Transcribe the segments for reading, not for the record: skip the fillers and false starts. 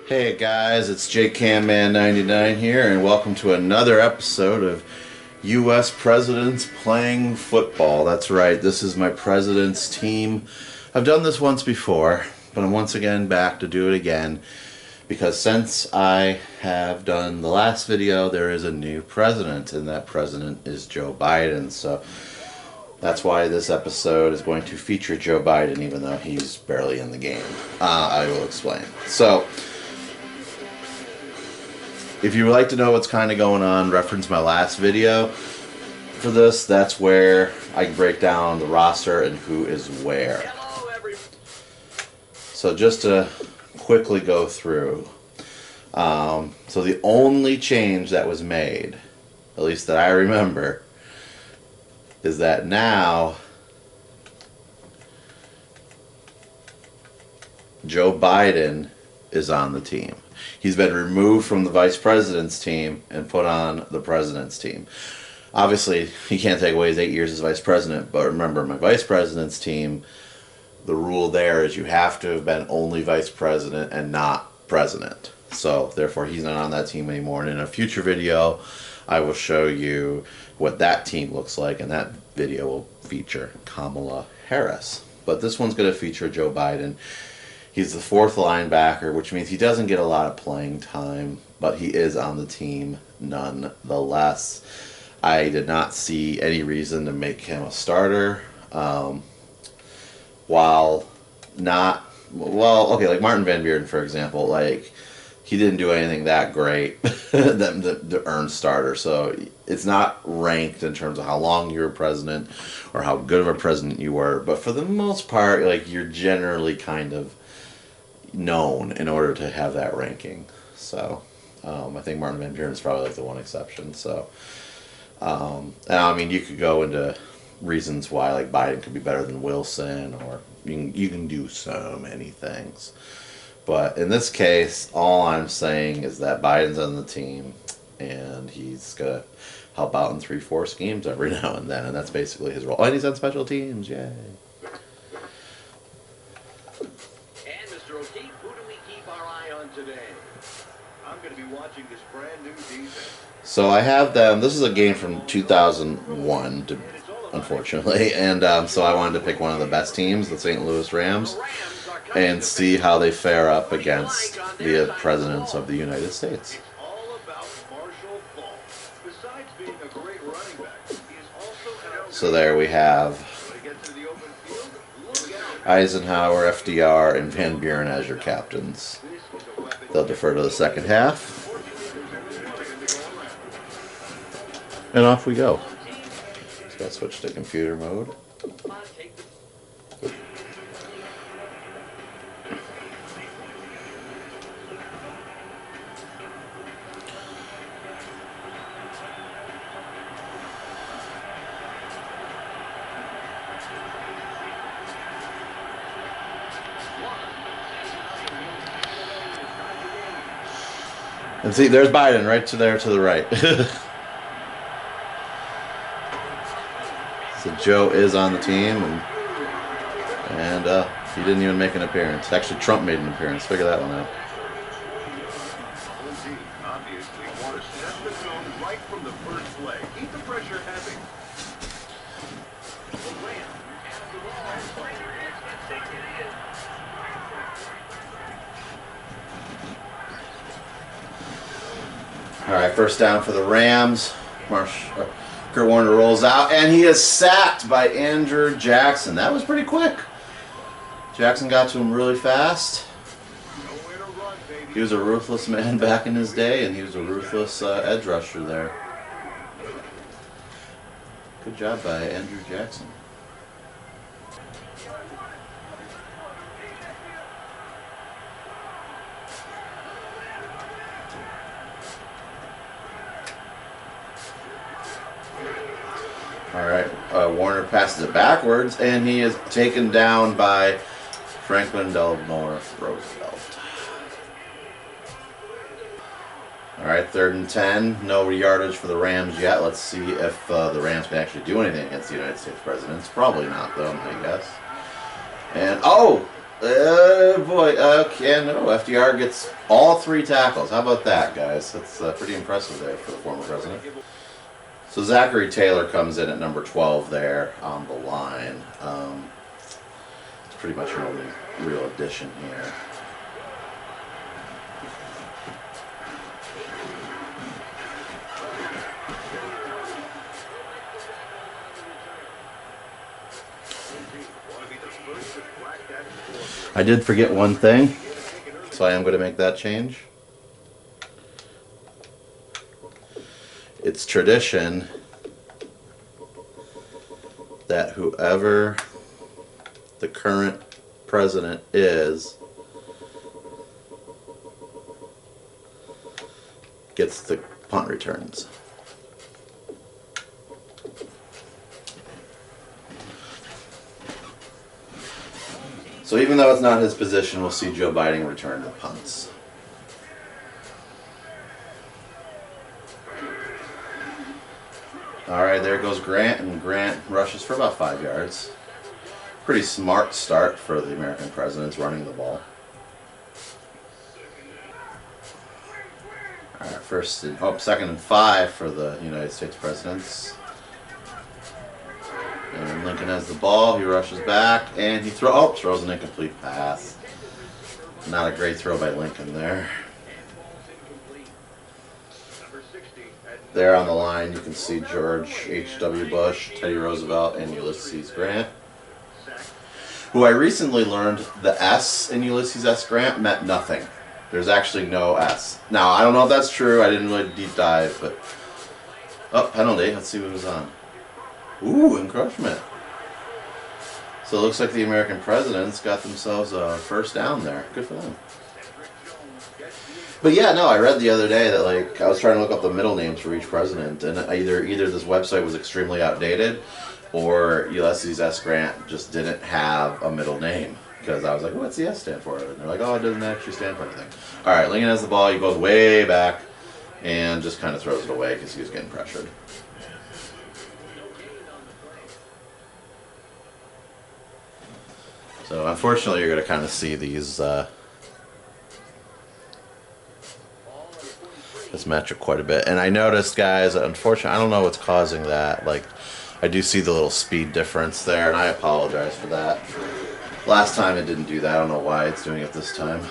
Hey guys, it's JCamman99 here, and welcome to another episode of U.S. Presidents Playing Football. That's right, this is my president's team. I've done this once before, but I'm once again back to do it again because since I have done the last video, there is a new president, and that president is Joe Biden. So that's why this episode is going to feature Joe Biden, even though he's barely in the game. I will explain. So, if you would like to know what's kind of going on, reference my last video for this. That's where I break down the roster and who is where. So just to quickly go through. So the only change that was made, at least that I remember, is that now Joe Biden is on the team. He's been removed from the vice president's team and put on the president's team. Obviously, he can't take away his 8 years as vice president, but remember, my vice president's team, the rule there is you have to have been only vice president and not president. So, therefore, he's not on that team anymore. And in a future video, I will show you what that team looks like, and that video will feature Kamala Harris. But this one's going to feature Joe Biden. He's the fourth linebacker, which means he doesn't get a lot of playing time, but he is on the team nonetheless. I did not see any reason to make him a starter. While not, like Martin Van Buren, for example, like he didn't do anything that great to earn starter. So it's not ranked in terms of how long you were president or how good of a president you were. But for the most part, like you're generally kind of known in order to have that ranking. So I think Martin Van Buren is probably like the one exception. So and I mean, you could go into reasons why like Biden could be better than Wilson, or you can do so many things. But in this case, all I'm saying is that Biden's on the team and he's gonna help out in 3-4 schemes every now and then, and that's basically his role. And he's on special teams, yay. So I have them. This is a game from 2001, unfortunately, and so I wanted to pick one of the best teams, the St. Louis Rams, and see how they fare up against the presidents of the United States. So there we have Eisenhower, FDR, and Van Buren as your captains. They'll defer to the second half. And off we go. Just gotta switch to computer mode. And see, there's Biden right to there to the right. So Joe is on the team, and he didn't even make an appearance. Actually, Trump made an appearance. Figure that one out. All right, first down for the Rams. Kurt Warner rolls out, and he is sacked by Andrew Jackson. That was pretty quick. Jackson got to him really fast. He was a ruthless man back in his day, and he was a ruthless edge rusher there. Good job by Andrew Jackson. All right, Warner passes it backwards, and he is taken down by Franklin Delano Roosevelt. All right, 3rd and 10. No yardage for the Rams yet. Let's see if the Rams can actually do anything against the United States presidents. Probably not, though, I guess. And, oh! Boy, okay, no, FDR gets all 3 tackles. How about that, guys? That's pretty impressive there for the former president. So Zachary Taylor comes in at number 12 there on the line. It's pretty much your only real addition here. I did forget one thing, so I am going to make that change. It's tradition that whoever the current president is gets the punt returns. So even though it's not his position, we'll see Joe Biden return the punts. All right, there goes Grant, and Grant rushes for about 5 yards. Pretty smart start for the American presidents running the ball. All right, second and 5 for the United States presidents. And Lincoln has the ball. He rushes back, and he throws an incomplete pass. Not a great throw by Lincoln there. There on the line, you can see George H.W. Bush, Teddy Roosevelt, and Ulysses Grant. Who I recently learned the S in Ulysses S. Grant meant nothing. There's actually no S. Now, I don't know if that's true. I didn't really deep dive, but... Oh, penalty. Let's see what was on. Ooh, encroachment. So it looks like the American presidents got themselves a first down there. Good for them. But yeah, no, I read the other day that like I was trying to look up the middle names for each president, and either this website was extremely outdated, or Ulysses S. Grant just didn't have a middle name. Because I was like, what's the S stand for? And they're like, oh, it doesn't actually stand for anything. All right, Lincoln has the ball. He goes way back and just kind of throws it away because he was getting pressured. So unfortunately, you're going to kind of see these this metric quite a bit. And I noticed, guys, unfortunately, I don't know what's causing that. Like, I do see the little speed difference there, and I apologize for that. Last time it didn't do that. I don't know why it's doing it this time.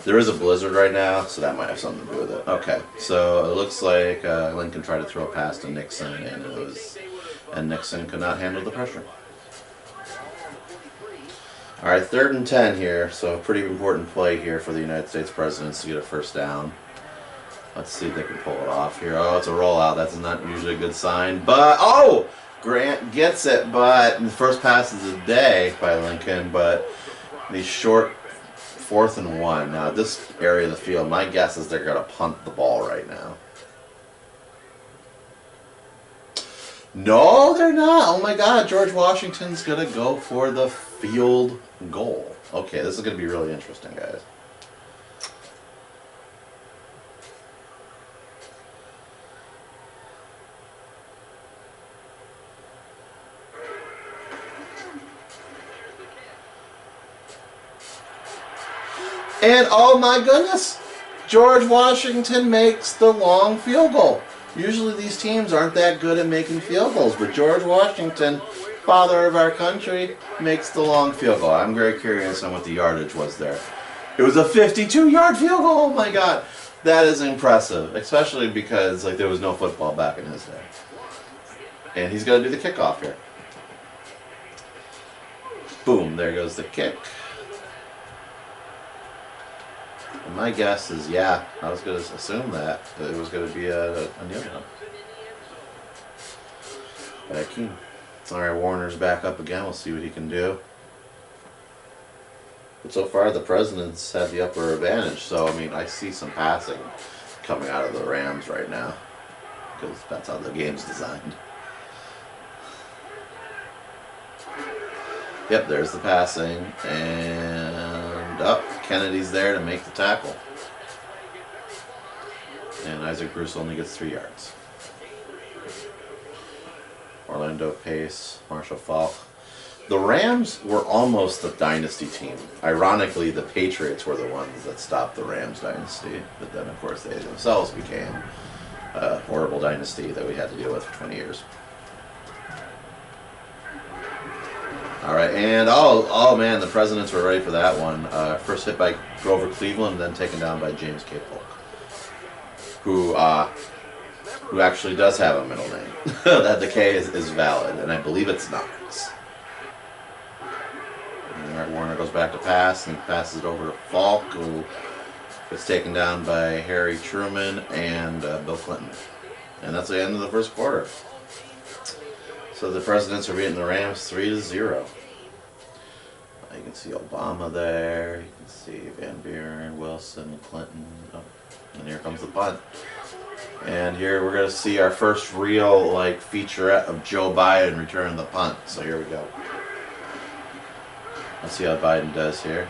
There is a blizzard right now, so that might have something to do with it. Okay, so it looks like Lincoln tried to throw a pass to Nixon, and Nixon could not handle the pressure. All right, 3rd and 10 here, so a pretty important play here for the United States presidents to get a first down. Let's see if they can pull it off here. Oh, it's a rollout. That's not usually a good sign. But, oh! Grant gets it, but the first pass is a day by Lincoln, but the short 4th and 1. Now, this area of the field, my guess is they're going to punt the ball right now. No, they're not. Oh, my God. George Washington's going to go for the field goal. Okay, this is going to be really interesting, guys. And oh my goodness, George Washington makes the long field goal. Usually these teams aren't that good at making field goals, but George Washington, father of our country, makes the long field goal. I'm very curious on what the yardage was there. It was a 52-yard field goal. Oh my God, that is impressive, especially because like there was no football back in his day. And he's going to do the kickoff here. Boom, there goes the kick. And my guess is, yeah, I was going to assume that it was going to be a kneel down. By Akeem. All right, Warner's back up again. We'll see what he can do. But so far, the presidents have the upper advantage. So, I mean, I see some passing coming out of the Rams right now. Because that's how the game's designed. Yep, there's the passing. And up. Kennedy's there to make the tackle. And Isaac Bruce only gets 3 yards. Orlando Pace, Marshall Falk. The Rams were almost the dynasty team. Ironically, the Patriots were the ones that stopped the Rams dynasty. But then, of course, they themselves became a horrible dynasty that we had to deal with for 20 years. All right, and oh man, the Presidents were ready for that one. First hit by Grover Cleveland, then taken down by James K. Polk, who actually does have a middle name. That the K is valid, and I believe it's Knox. Warner goes back to pass and passes it over to Falk, who gets taken down by Harry Truman and Bill Clinton. And that's the end of the first quarter. So the Presidents are beating the Rams 3-0. You can see Obama there. You can see Van Buren, Wilson, Clinton. Oh, and here comes the punt. And here we're going to see our first real featurette of Joe Biden returning the punt. So here we go. Let's see how Biden does here.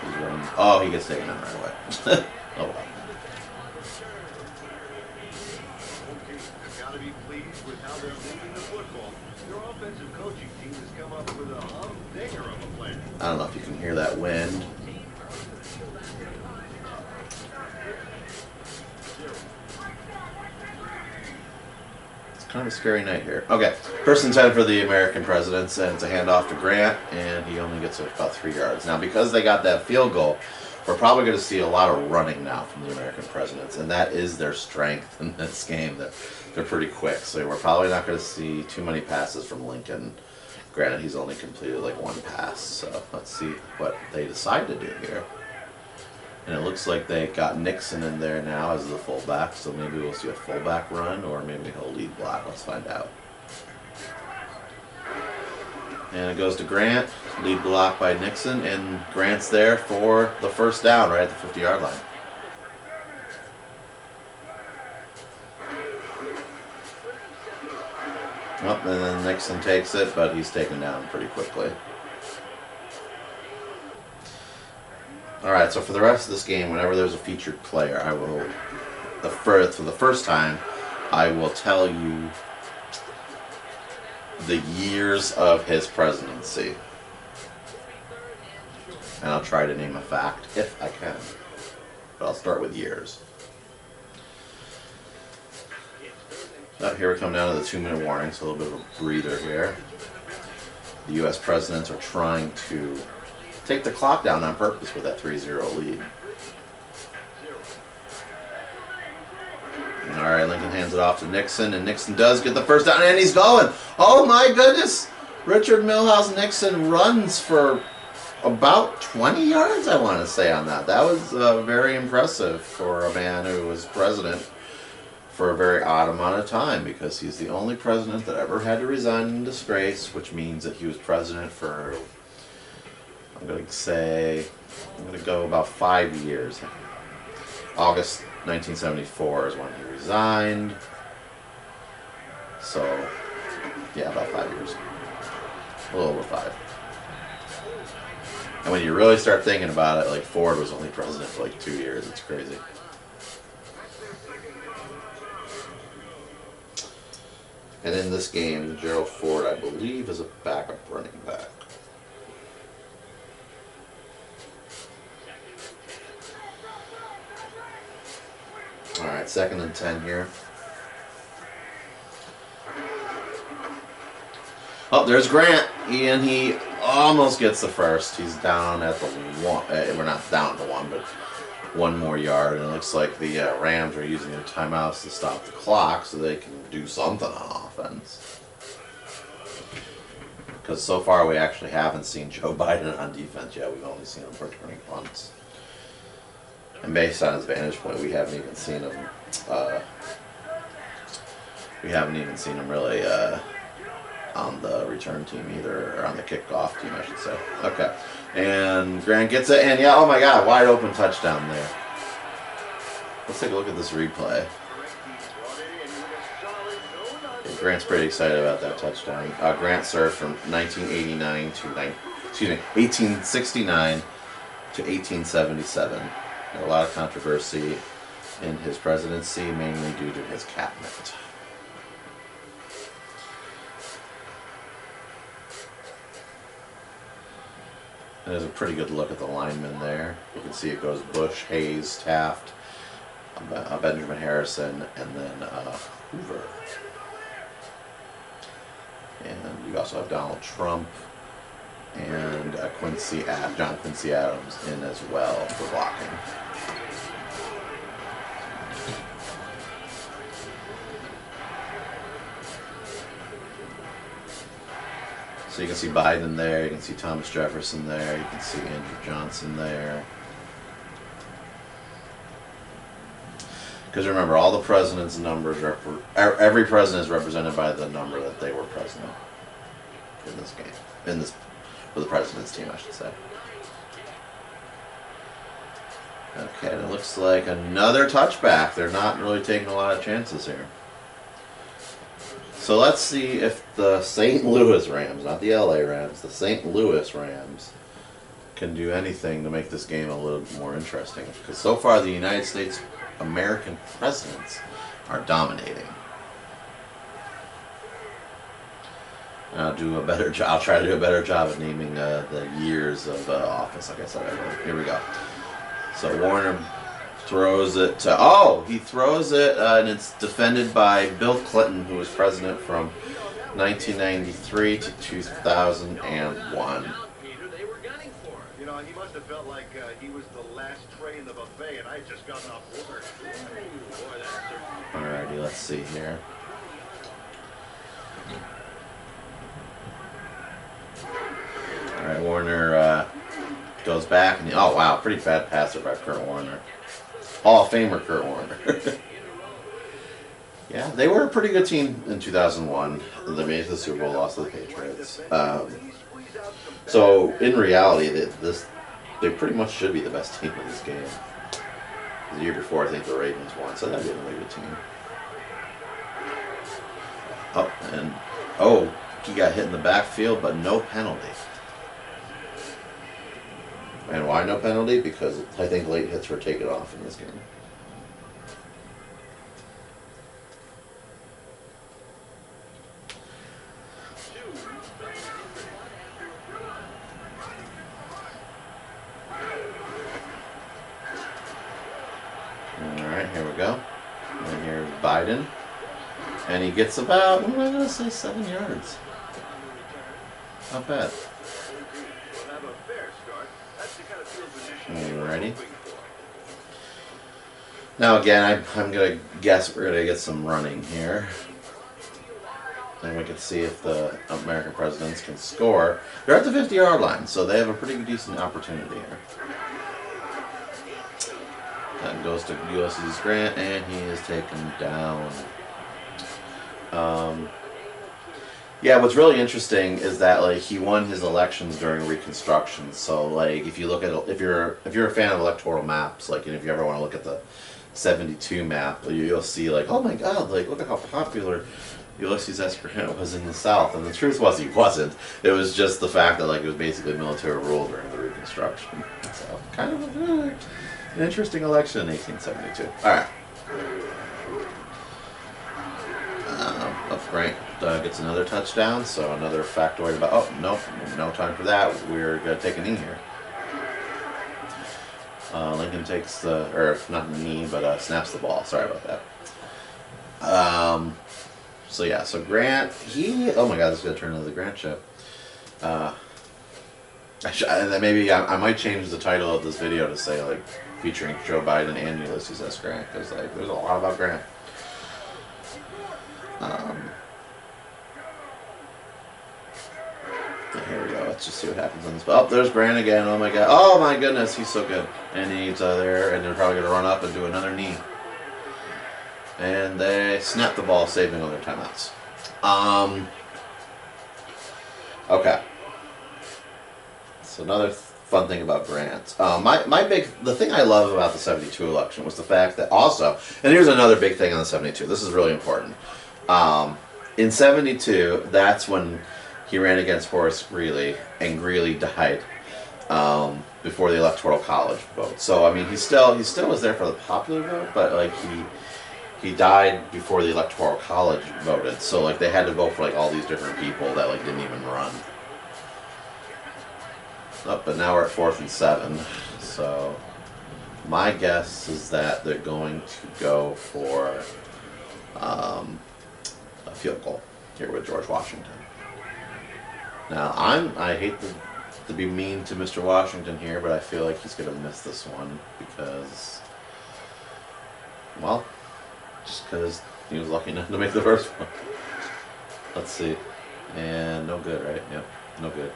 He's running. Oh, he gets taken down right away. Oh well. Got to be pleased with how they're moving the football. Their offensive coaching team has come up with a humdinger of a plan. I don't know if you can hear that wind. Kind of a scary night here. Okay, first and 10 for the American Presidents, and it's a handoff to Grant, and he only gets about 3 yards. Now, because they got that field goal, we're probably going to see a lot of running now from the American Presidents, and that is their strength in this game. They're pretty quick, so we're probably not going to see too many passes from Lincoln. Granted, he's only completed 1 pass, so let's see what they decide to do here. And it looks like they got Nixon in there now as the fullback, so maybe we'll see a fullback run, or maybe he'll lead block. Let's find out. And it goes to Grant, lead block by Nixon, and Grant's there for the first down right at the 50-yard line. Oh, and then Nixon takes it, but he's taken down pretty quickly. Alright, so for the rest of this game, whenever there's a featured player, I will, for the first time, I will tell you the years of his presidency. And I'll try to name a fact, if I can. But I'll start with years. So here we come down to the 2-minute warning, so a little bit of a breather here. The U.S. presidents are trying to take the clock down on purpose with that 3-0 lead. All right, Lincoln hands it off to Nixon, and Nixon does get the first down, and he's going. Oh my goodness! Richard Milhouse Nixon runs for about 20 yards, I want to say, on that. That was very impressive for a man who was president for a very odd amount of time, because he's the only president that ever had to resign in disgrace, which means that he was president for, I'm going to go about 5 years. August 1974 is when he resigned. So, yeah, about 5 years. A little over 5. And when you really start thinking about it, Ford was only president for 2 years. It's crazy. And in this game, Gerald Ford, I believe, is a backup running back. All right, 2nd and 10 here. Oh, there's Grant, and he almost gets the first. He's down at the 1. We're not down to 1, but 1 more yard. And it looks like the Rams are using their timeouts to stop the clock so they can do something on offense. Because so far we actually haven't seen Joe Biden on defense yet. We've only seen him returning punts. And based on his vantage point, we haven't even seen him. Really on the return team either, or on the kickoff team, I should say. Okay, and Grant gets it, and yeah, oh my God, wide open touchdown there. Let's take a look at this replay. Yeah, Grant's pretty excited about that touchdown. Grant served from 1869 to 1877. A lot of controversy in his presidency, mainly due to his cabinet. There's a pretty good look at the linemen there. You can see it goes Bush, Hayes, Taft, Benjamin Harrison, and then Hoover. And you also have Donald Trump and John Quincy Adams in as well for blocking. So you can see Biden there, you can see Thomas Jefferson there, you can see Andrew Johnson there. Because remember, all the president's numbers, every president is represented by the number that they were president in this game. For the president's team, I should say. Okay, it looks like another touchback. They're not really taking a lot of chances here. So let's see if the St. Louis Rams, not the LA Rams, the St. Louis Rams can do anything to make this game a little more interesting. Because so far the United States American presidents are dominating. I'll do a better job. I'll try to do a better job at naming the years of office. Like I said, here we go. So Warner throws it to, he throws it and it's defended by Bill Clinton, who was president from 1993 to 2001. You know, he must have felt like he was the last tray in the buffet and I had just gotten off work. Alrighty, let's see here. Alright, Warner goes back and oh wow, pretty bad passer by Kurt Warner. Hall of Famer Kurt Warner. Yeah, they were a pretty good team in 2001. They made it to the Super Bowl, lost to the Patriots. So in reality, they pretty much should be the best team in this game. The year before, I think the Ravens won, so that'd be a really good team. He got hit in the backfield, but no penalty. And why no penalty? Because I think late hits were taken off in this game. Alright, here we go. And here's Biden. And he gets about, what am I going to say, 7 yards. Not bad. Alrighty. Now again, I'm going to guess we're going to get some running here. And we can see if the American presidents can score. They're at the 50-yard line, so they have a pretty decent opportunity here. That goes to Ulysses Grant, and he is taken down. Yeah, what's really interesting is that like he won his elections during Reconstruction. So like if you look at if you're a fan of electoral maps, like and if you ever want to look at the 72 map, you'll see like, oh my God, like look at how popular Ulysses S. Grant was in the South. And the truth was he wasn't. It was just the fact that like it was basically military rule during the Reconstruction. So kind of an interesting election in 1872. All right. Grant gets another touchdown, so another factoid about, no time for that. We're going to take a knee here. Lincoln takes not the knee, but snaps the ball. Sorry about that. So Grant, oh my God, this is going to turn into the Grant show. Maybe I might change the title of this video to say, like, featuring Joe Biden and Ulysses S. Grant, because, like, there's a lot about Grant. Here we go. Let's just see what happens on this. Oh, there's Grant again. Oh my God. Oh my goodness, he's so good. And he's there, and they're probably going to run up and do another knee. And they snap the ball, saving all their timeouts. Okay. So another fun thing about Grant. The thing I love about the 72 election was the fact that also, and here's another big thing on the 72. This is really important. In 72, that's when he ran against Horace Greeley, and Greeley died. before the electoral college vote. So I mean, he still was there for the popular vote, but like he died before the electoral college voted. So like they had to vote for like all these different people that like didn't even run. Oh, but now we're at 4th and 7. So my guess is that they're going to go for a field goal here with George Washington. Now I hate to be mean to Mr. Washington here, but I feel like he's going to miss this one because, well, just because he was lucky enough to make the first one. Let's see. And no good, right? Yep, no good.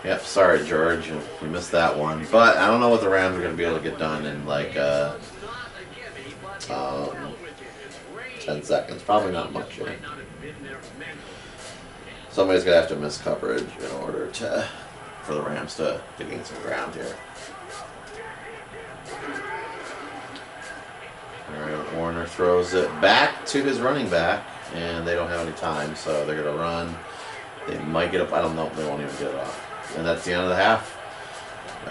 Yep, sorry, George, you missed that one. But I don't know what the Rams are going to be able to get done in like 10 seconds. Probably not much. Yeah. Somebody's going to have to miss coverage in order for the Rams to gain some ground here. Alright, Warner throws it back to his running back, and they don't have any time, so they're going to run. They might get up. I don't know. They won't even get it off. And that's the end of the half.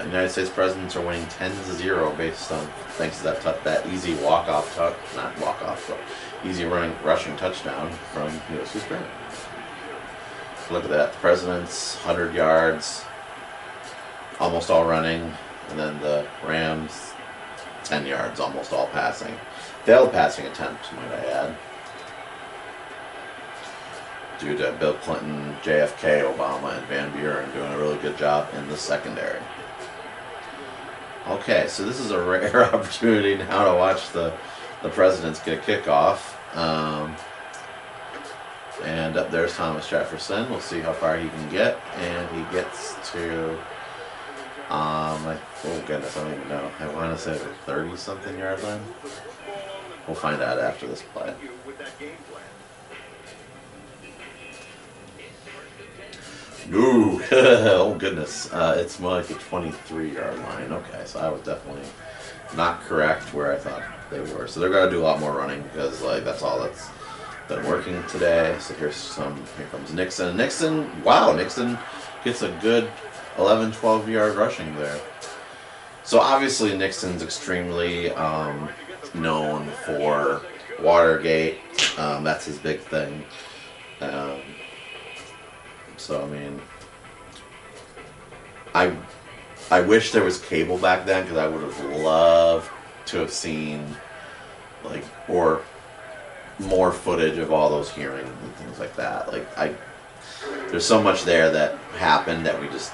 United States Presidents are winning 10-0 based on thanks to that easy walk-off not walk-off, but easy rushing touchdown from USC Grant. Look at that. The Presidents 100 yards, almost all running, and then the Rams 10 yards, almost all passing. Failed passing attempt, might I add, due to Bill Clinton, JFK, Obama, and Van Buren doing a really good job in the secondary. Okay, so this is a rare opportunity now to watch the Presidents get a kickoff. And up there's Thomas Jefferson. We'll see how far he can get. And he gets to, oh goodness, I don't even know. I want to say the 30-something yard line. We'll find out after this play. Ooh, oh goodness. It's more like a 23-yard line. Okay, so I was definitely not correct where I thought they were. So they're going to do a lot more running because like that's all that's been working today. So here comes Nixon. Nixon gets a good 11, 12-yard rushing there. So obviously Nixon's extremely known for Watergate. That's his big thing. So I mean, I wish there was cable back then because I would have loved to have seen like or more footage of all those hearings and things like that. Like there's so much there that happened that just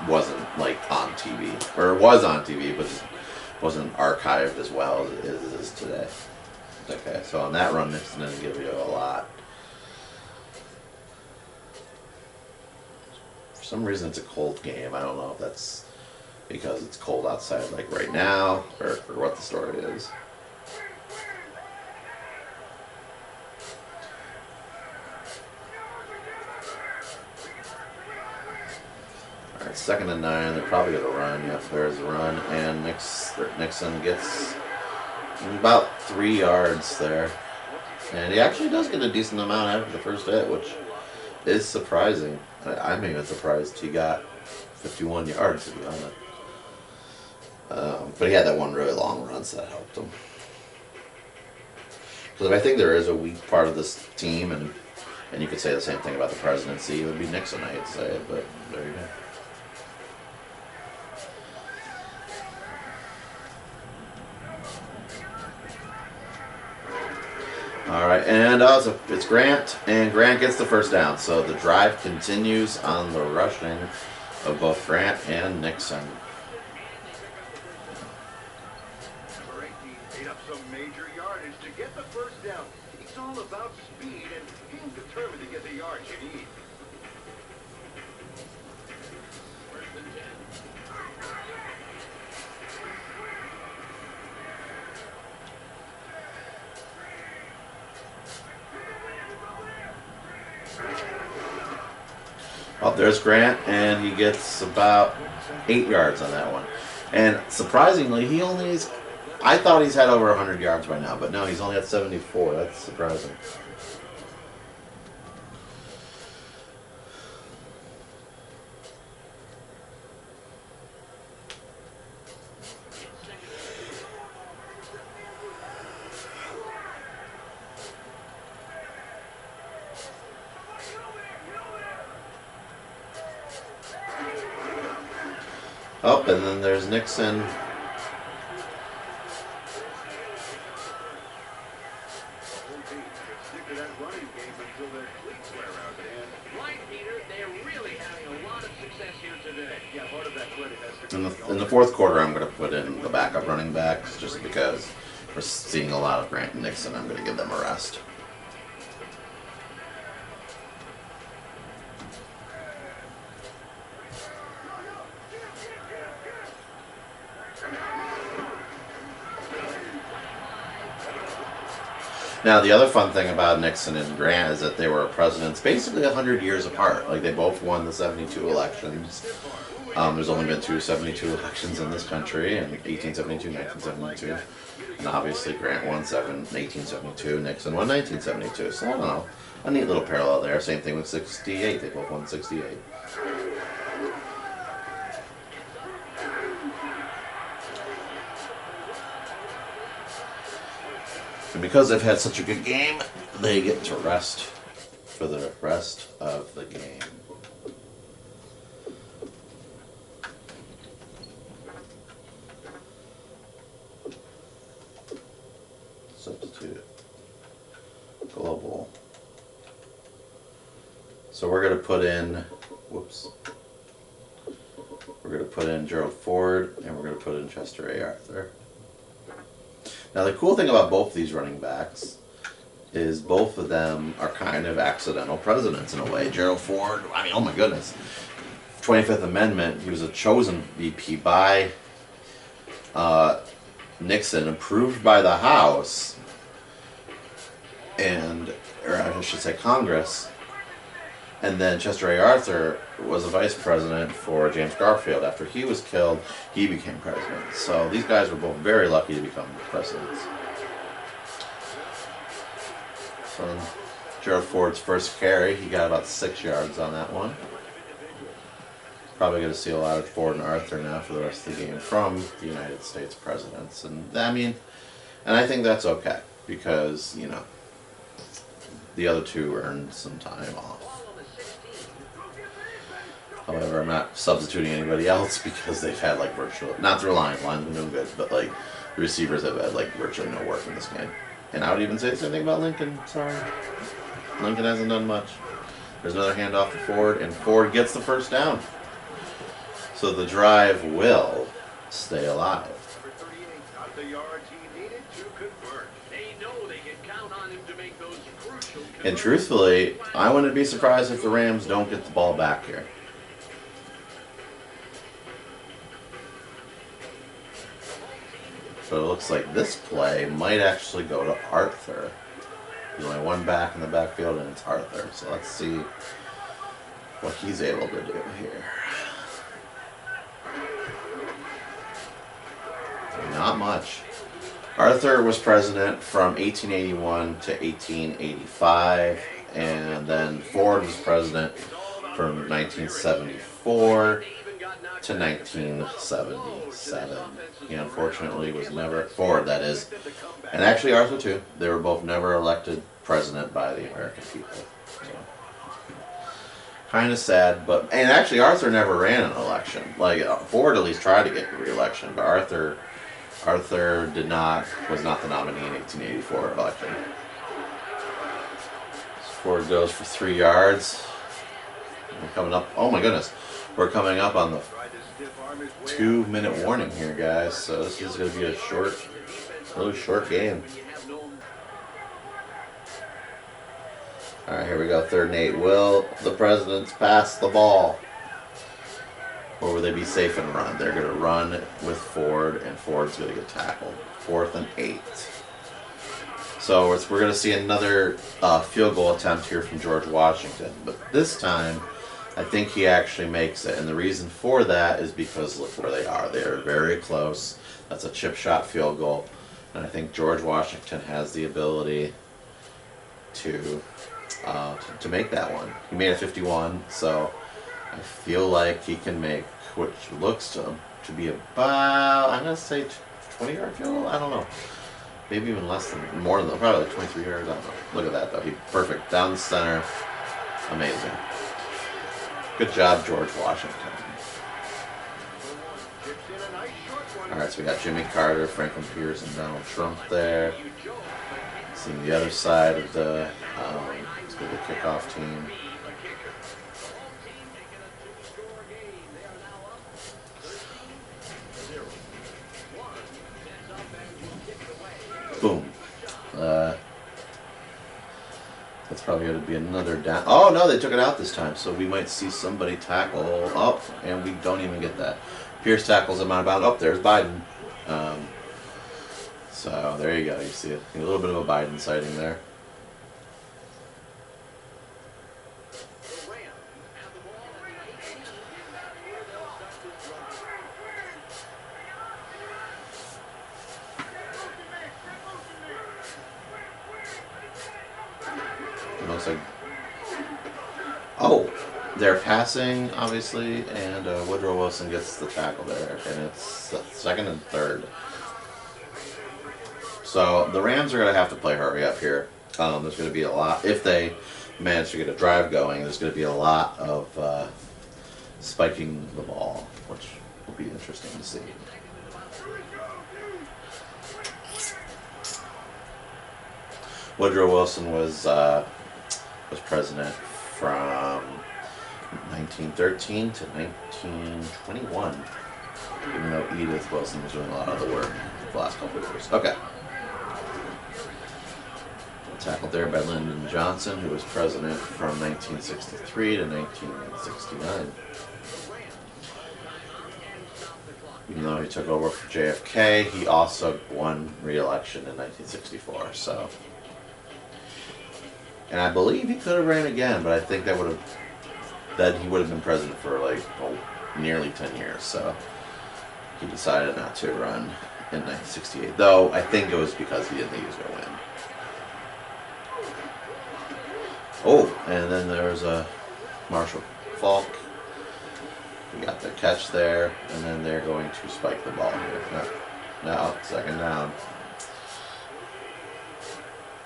wasn't like on TV or was on TV, but just wasn't archived as well as it is today. Okay, so on that run, Nixon didn't give you a lot. For some reason, it's a cold game. I don't know if that's because it's cold outside, like right now, or what the story is. All right, 2nd and 9. They're probably going to run. Yep, there's a run, and Nixon gets about 3 yards there, and he actually does get a decent amount after the first hit, which is surprising. I'm even surprised he got 51 yards, to be honest. But he had that one really long run, so that helped him. Because I think there is a weak part of this team, and you could say the same thing about the presidency, it would be Nixon, I'd say, but there you go. All right, and so it's Grant, and Grant gets the first down. So the drive continues on the rushing of both Grant and Nixon. Number 18 ate up some major yardage to get the first down. It's all about speed and being determined to get the yards you need. Oh, there's Grant, and he gets about 8 yards on that one. And surprisingly, I thought he's had over 100 yards by now, but no, he's only at 74. That's surprising. Oh, and then there's Nixon. Stick to that running game until their cleats wear out, and Right, Peter, they're really having a lot of success here today. yeah, part of that credit has to In the fourth quarter, I'm going to put in the backup running backs just because we're seeing a lot of Grant and Nixon. I'm going to give them a rest. Now, the other fun thing about Nixon and Grant is that they were presidents basically 100 years apart. Like, they both won the 72 elections. There's only been 272 elections in this country, in 1872, 1972. And obviously, Grant won 1872, Nixon won 1972. So, I don't know. A neat little parallel there. Same thing with 68. They both won 68. And because they've had such a good game, they get to rest for the rest of the game. Substitute. Global. So we're going to put in, whoops. We're going to put in Gerald Ford, and we're going to put in Chester A. Arthur. Now, the cool thing about both these running backs is both of them are kind of accidental presidents in a way. Gerald Ford, I mean, oh my goodness. 25th Amendment, he was a chosen VP by Nixon, approved by the House, or I should say Congress. And then Chester A. Arthur was a vice president for James Garfield. After he was killed, he became president. So these guys were both very lucky to become presidents. So Gerald Ford's first carry, he got about 6 yards on that one. Probably going to see a lot of Ford and Arthur now for the rest of the game from the United States presidents. And I mean, and I think that's okay because, you know, the other two earned some time off. However, I'm not substituting anybody else because they've had like virtual, not their line's been doing good, but like the receivers have had like virtually no work in this game. And I would even say the same thing about Lincoln. Sorry, Lincoln hasn't done much. There's another handoff to Ford, and Ford gets the first down. So the drive will stay alive. number 38 got the yards he needed to convert. They know they can count on him to make those crucial And truthfully, I wouldn't be surprised if the Rams don't get the ball back here. But it looks like this play might actually go to Arthur. There's only one back in the backfield, and it's Arthur. So let's see what he's able to do here. Not much. Arthur was president from 1881 to 1885, and then Ford was president from 1974 to 1977. He unfortunately was never, Ford that is, and actually Arthur too, they were both never elected president by the American people. So, kind of sad, but, and actually Arthur never ran an election. Like, Ford at least tried to get re-election, but Arthur was not the nominee in 1884 election. Ford goes for 3 yards. We're coming up, oh my goodness, we're coming up on the 2-minute warning here, guys, so this is going to be a really short game. Alright, here we go, 3rd and 8. Will the Presidents pass the ball? Or will they be safe and run? They're going to run with Ford, and Ford's going to get tackled. 4th and 8. So we're going to see another field goal attempt here from George Washington, but this time I think he actually makes it, and the reason for that is because look where they are. They are very close. That's a chip shot field goal, and I think George Washington has the ability to make that one. He made a 51, so I feel like he can make, which looks to be about, I'm going to say 20-yard field goal? I don't know. Maybe even less than, more than, probably like 23 yards, I don't know. Look at that though, perfect, down the center, amazing. Good job, George Washington. Alright, so we got Jimmy Carter, Franklin Pierce, and Donald Trump there. Seeing the other side of the kickoff team. Boom. That's probably going to be another down. Oh, no, they took it out this time. So we might see somebody tackle up, and we don't even get that. Pierce tackles him out of bounds. Oh, there's Biden. So there you go. You see a little bit of a Biden sighting there. It looks like, oh, they're passing obviously, and Woodrow Wilson gets the tackle there, and it's second and third. So the Rams are going to have to play hurry up here. There's going to be a lot, if they manage to get a drive going, there's going to be a lot of spiking the ball, which will be interesting to see. Woodrow Wilson was president from 1913 to 1921, even though Edith Wilson was doing a lot of the work the last couple of years. Okay. Tackled there by Lyndon Johnson, who was president from 1963 to 1969. Even though he took over for JFK, he also won re-election in 1964. So, and I believe he could have ran again, but I think that he would have been president for like nearly 10 years. So he decided not to run in 1968. Though I think it was because he didn't think he was going to win. Oh, and then there's a Marshall Faulk. We got the catch there, and then they're going to spike the ball here. Now, second down.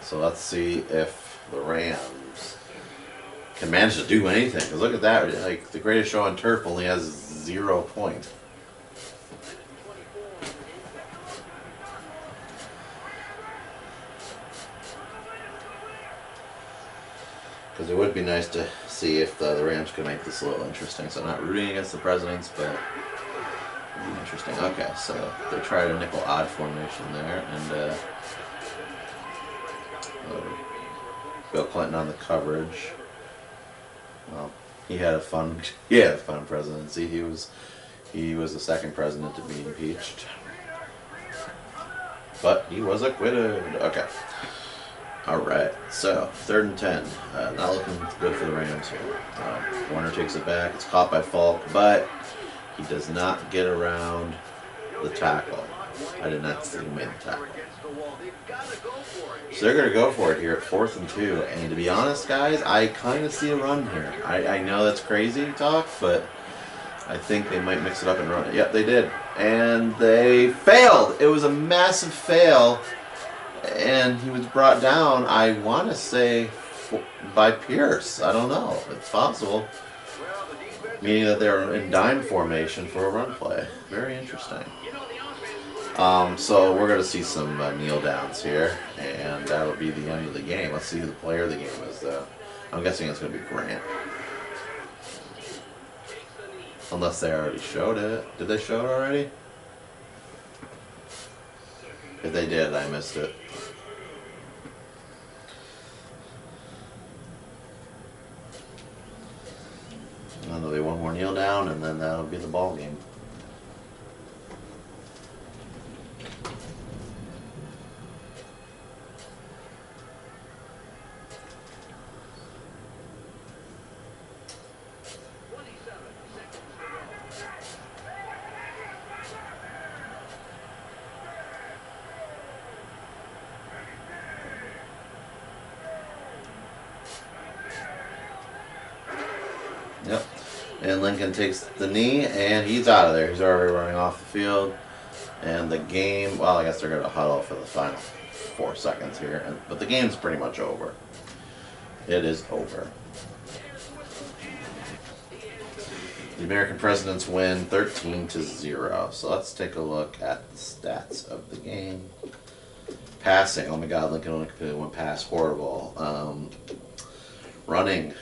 So let's see if the Rams can manage to do anything. Because look at that, like the Greatest Show on Turf only has 0 points. Because it would be nice to see if the Rams could make this a little interesting. So I'm not rooting against the Presidents, but it would be interesting. Okay, so they tried a nickel odd formation there, and Bill Clinton on the coverage. Well, he had a fun presidency. He was the second president to be impeached, but he was acquitted. Okay. All right, so 3rd and 10. Not looking good for the Rams here. Warner takes it back. It's caught by Falk, but he does not get around the tackle. I did not see him make the tackle. So they're going to go for it here at 4th and 2. And to be honest, guys, I kind of see a run here. I know that's crazy talk, but I think they might mix it up and run it. Yep, they did. And they failed. It was a massive fail. And he was brought down, I want to say, by Pierce. I don't know. It's possible. Meaning that they're in dime formation for a run play. Very interesting. So we're going to see some kneel downs here. And that'll be the end of the game. Let's see who the player of the game is, though. I'm guessing it's going to be Grant. Unless they already showed it. Did they show it already? If they did, I missed it. And then there'll be one more kneel down, and then that'll be the ball game. Yep. And Lincoln takes the knee, and he's out of there. He's already running off the field. And the game, well, I guess they're going to huddle for the final 4 seconds here. But the game's pretty much over. It is over. The American presidents win 13-0. So let's take a look at the stats of the game. Passing, oh my God, Lincoln only completed one pass, horrible. Running,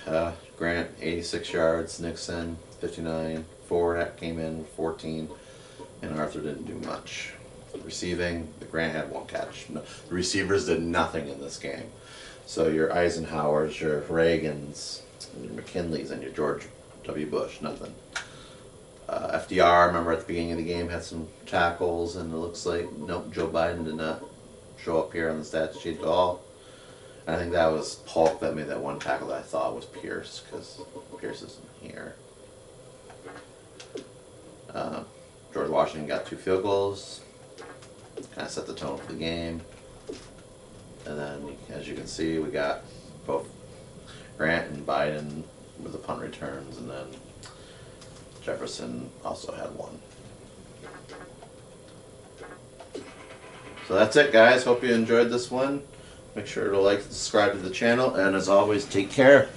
Grant 86 yards, Nixon 59. Ford came in 14, and Arthur didn't do much. Receiving, the Grant had one catch. No, the receivers did nothing in this game. So your Eisenhowers, your Reagans, your McKinleys, and your George W. Bush, nothing. FDR, remember at the beginning of the game, had some tackles, and it looks like, nope, Joe Biden did not show up here on the stat sheet at all. I think that was Polk that made that one tackle that I thought was Pierce, because Pierce isn't here. George Washington got 2 field goals, kind of set the tone for the game. And then, as you can see, we got both Grant and Biden with the punt returns, and then Jefferson also had one. So that's it, guys. Hope you enjoyed this one. Make sure to like and subscribe to the channel, and as always, take care.